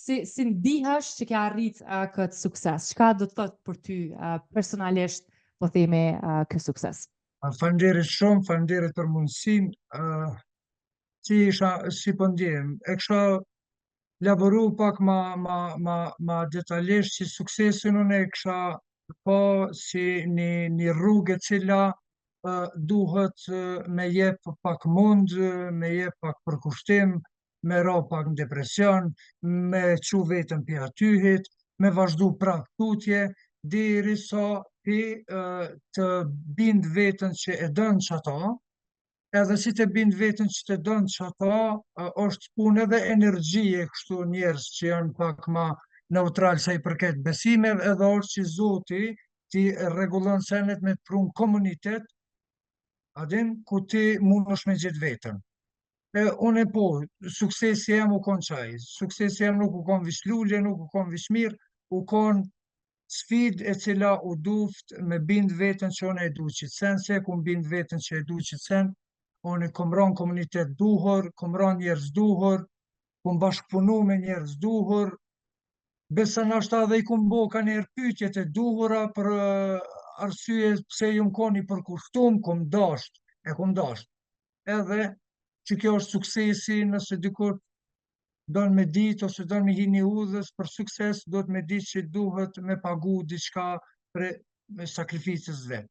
si ndihesh që ke arrit këtë sukses? Çka do të thotë për ty personalisht, po themi, ky sukses? Faleminderit shumë, faleminderit për mundësinë. Si po ndjem? E kisha laboru pak ma detajlisht si suksesin unë e kisha po si një rrugë e cila duhet me jep pak mund, me jep pak përkushtim, me ra pak në depresion, me qu vetën pi atyhit, me vazhdu prap tutje, derisa ti të bind vetën që e dën çata, edhe si të bind vetën që të dën çata, është punë edhe energjie kështu njerëz që janë pak ma neutral sa i përket besimeve, edhe është që Zoti ti rregullon senet me të prunë komunitet, adin ku ti mundesh me gjetë vetën. Unë po, suksesi jem u kon qaj, suksesi jem nuk u kon vish lulje, nuk u kon vish mirë, u kon sfid e cila u duft me bind vetën që unë e du qitësen, se ku bind vetën që e du qitësen, unë kom ron komunitet duhur, kom ron njerëz duhur, kom bashkëpunu me njerëz duhur, besa nashta dhe i kum bo ka njerë pyetjet e duhura për arsye pse ju m'koni për kushtum, kum dasht, edhe që kjo është suksesi, nëse dikur don me ditë ose don me hi një udhës për sukses, do të me ditë që duhet me pagu diçka për sakrificës vet.